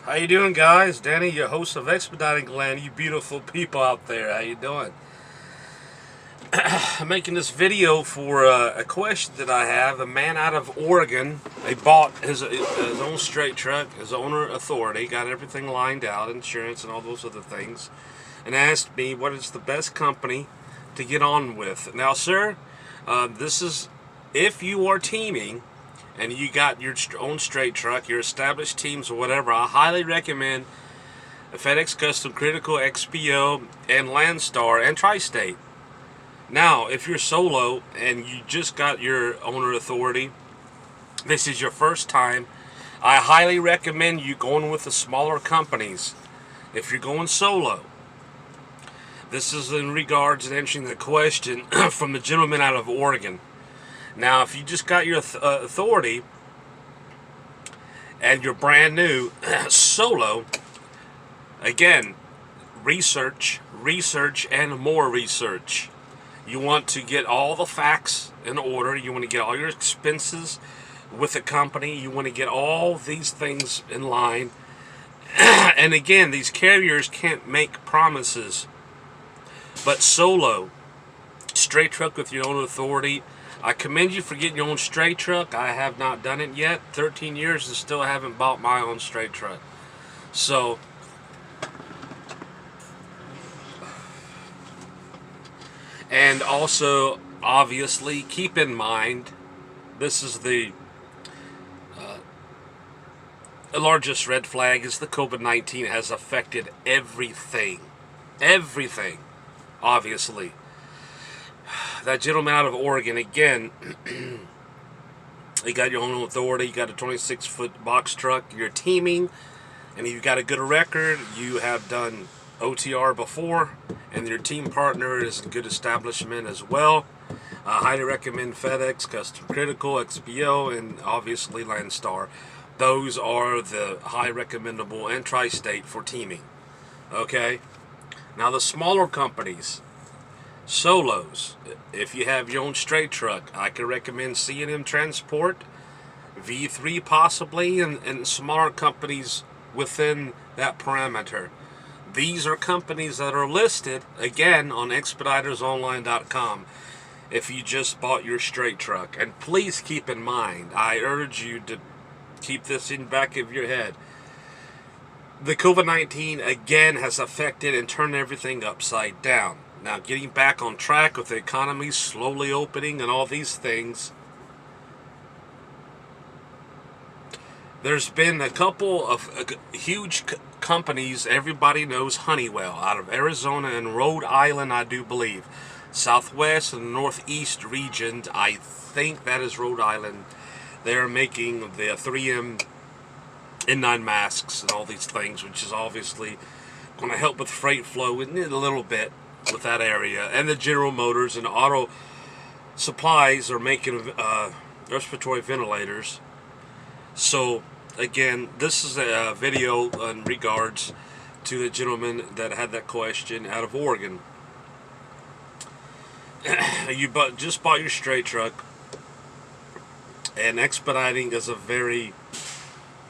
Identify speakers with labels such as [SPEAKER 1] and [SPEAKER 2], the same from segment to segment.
[SPEAKER 1] How you doing, guys? Danny, your host of Expediting Land. You beautiful people out there, how you doing? I'm making this video for a question that I have. A man out of Oregon, he bought his own straight truck, his owner authority, got everything lined out, insurance and all those other things, and asked me what is the best company to get on with. Now, sir, this is if you are teaming and you got your own straight truck, your established teams or whatever. I highly recommend FedEx Custom Critical, XPO, and Landstar, and Tri-State. Now, if you're solo and you just got your owner authority, this is your first time, I highly recommend you going with the smaller companies. If you're going solo, this is in regards to answering the question from the gentleman out of Oregon. Now, if you just got your authority and you're brand new solo, again, research, and more research. You want to get all the facts in order. You want to get all your expenses with the company. You want to get all these things in line. And again, these carriers can't make promises. But solo, straight truck with your own authority, I commend you for getting your own straight truck. I have not done it yet. 13 years and still haven't bought my own straight truck. So, and also, obviously, keep in mind, this is the largest red flag is the COVID-19 has affected everything. Everything, obviously. That gentleman out of Oregon, again, you got your own authority, you got a 26-foot box truck, you're teaming, and you've got a good record, you have done OTR before, and your team partner is a good establishment as well. I highly recommend FedEx, Custom Critical, XPO, and obviously Landstar. Those are the high recommendable, and Tri-State for teaming. Okay? Now the smaller companies, solos, if you have your own straight truck, I can recommend C&M Transport, V3 possibly, and smaller companies within that parameter. These are companies that are listed, again, on expeditorsonline.com if you just bought your straight truck. And please keep in mind, I urge you to keep this in the back of your head. The COVID-19, again, has affected and turned everything upside down. Now, getting back on track with the economy slowly opening and all these things, there's been a couple of huge companies. Everybody knows Honeywell out of Arizona and Rhode Island, I do believe. Southwest and Northeast region, I think that is Rhode Island. They're making the 3M N9 masks and all these things, which is obviously going to help with freight flow in a little bit with that area. And the General Motors and Auto Supplies are making respiratory ventilators. So again, this is a video in regards to the gentleman that had that question out of Oregon. You just bought your straight truck, and expediting is a very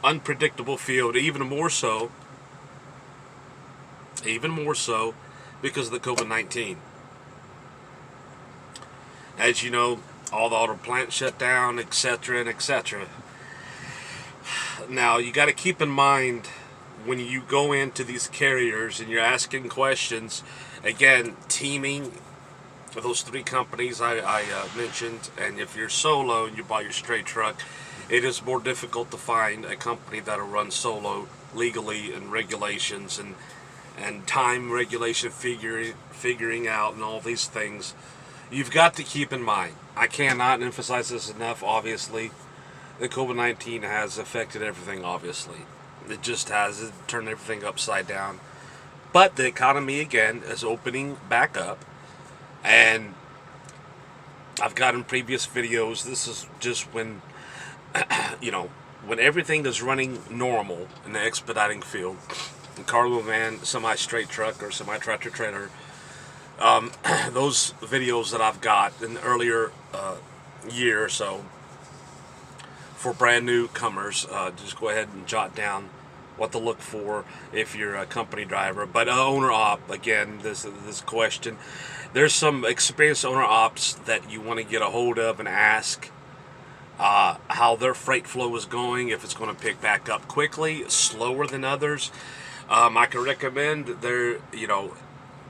[SPEAKER 1] unpredictable field, even more so because of the COVID-19. As you know, all the auto plants shut down, etc. and etc. Now, you got to keep in mind when you go into these carriers and you're asking questions, again, teaming with those three companies I mentioned, and if you're solo and you buy your straight truck, it is more difficult to find a company that'll run solo legally, and regulations and time regulation figuring out and all these things. You've got to keep in mind. I cannot emphasize this enough, obviously. The COVID-19 has affected everything, obviously. It just has. It turned everything upside down. But the economy, again, is opening back up. And I've got in previous videos, this is just when, when everything is running normal in the expediting field, the cargo van, semi-straight truck, or semi-tractor trailer, those videos that I've got in the earlier year or so, for brand newcomers, just go ahead and jot down what to look for if you're a company driver. But owner op, again, this question, there's some experienced owner ops that you want to get a hold of and ask how their freight flow is going, if it's going to pick back up quickly, slower than others. I can recommend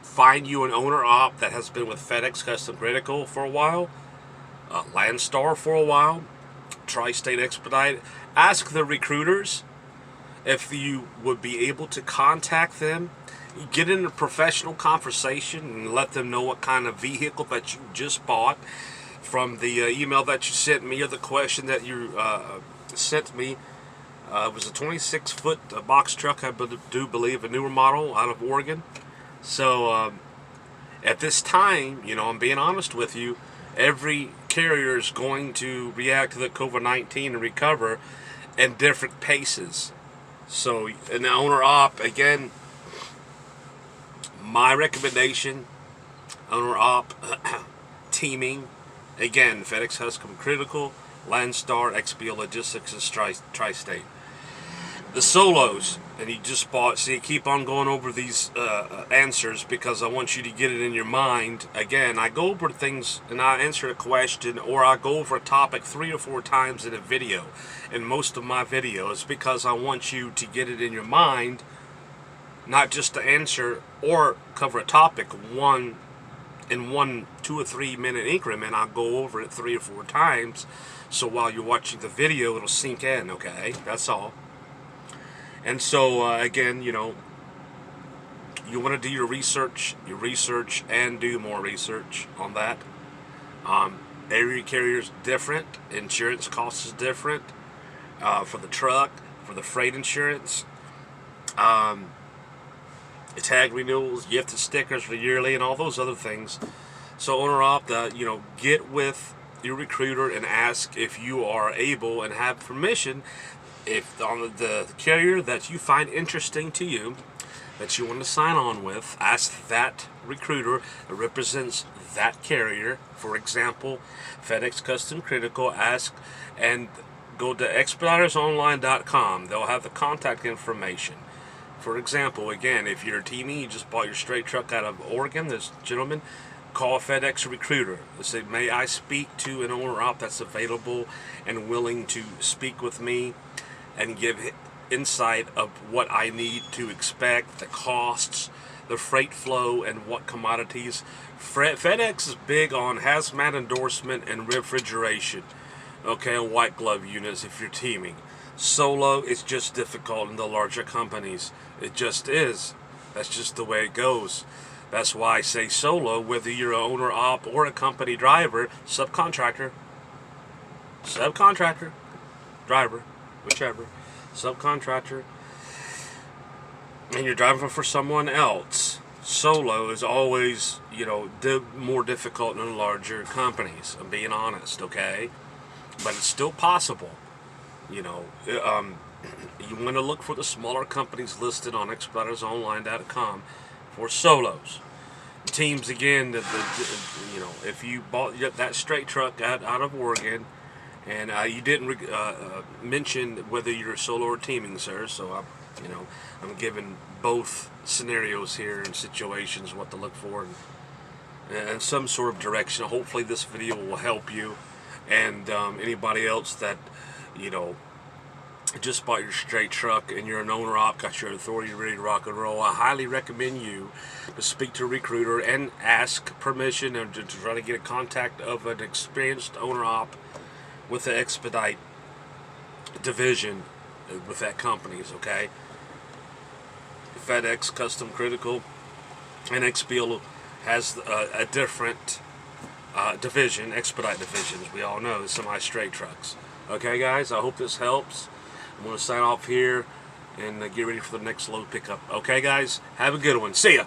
[SPEAKER 1] find you an owner op that has been with FedEx Custom Critical for a while, Landstar for a while, Tri-State Expedite. Ask the recruiters if you would be able to contact them, get in a professional conversation and let them know what kind of vehicle that you just bought from the email that you sent me, or the question that you sent me. It was a 26-foot box truck, I do believe, a newer model out of Oregon. So at this time, I'm being honest with you, every carrier is going to react to the COVID-19 and recover in different paces. So an owner op, again, my recommendation, owner op, teaming, again, FedEx Custom Critical, Landstar, XPO Logistics, and Tri-State. The solos, and you just bought, see, I keep on going over these answers because I want you to get it in your mind. Again, I go over things and I answer a question, or I go over a topic 3 or 4 times in a video, in most of my videos, because I want you to get it in your mind, not just to answer or cover a topic in one 2 or 3 minute increment. I'll go over it 3 or 4 times, so while you're watching the video, it'll sink in, okay? That's all. And so, again, you want to do your research, and do more research on that. Every carrier is different. Insurance costs is different for the truck, for the freight insurance. The tag renewals, gift stickers for yearly, and all those other things. So owner op, get with your recruiter and ask if you are able and have permission, if on the carrier that you find interesting to you, that you want to sign on with, ask that recruiter that represents that carrier. For example, FedEx Custom Critical, ask and go to expeditorsonline.com. They'll have the contact information. For example, again, if you're a teaming, you just bought your straight truck out of Oregon, this gentleman, call a FedEx recruiter. They say, may I speak to an owner op that's available and willing to speak with me and give insight of what I need to expect, the costs, the freight flow, and what commodities. FedEx is big on hazmat endorsement and refrigeration, okay, and white glove units if you're teaming. Solo, it's just difficult in the larger companies. It just is. That's just the way it goes. That's why I say solo, whether you're an owner op or a company driver, subcontractor, driver, whichever, subcontractor, and you're driving for someone else. Solo is always, more difficult than larger companies. I'm being honest, okay? But it's still possible. You want to look for the smaller companies listed on expeditorsonline.com for solos. Teams, again, if you bought that straight truck out of Oregon, and you didn't mention whether you're solo or teaming, sir, so I'm giving both scenarios here and situations what to look for and some sort of direction. Hopefully this video will help you and anybody else that just bought your straight truck and you're an owner op, got your authority ready to rock and roll. I highly recommend you to speak to a recruiter and ask permission and to try to get a contact of an experienced owner op with the Expedite division with that companies, okay? FedEx Custom Critical and XPO has a different division, Expedite divisions. We all know semi-straight trucks. Okay, guys, I hope this helps. I'm going to sign off here and get ready for the next load pickup. Okay, guys, have a good one. See ya.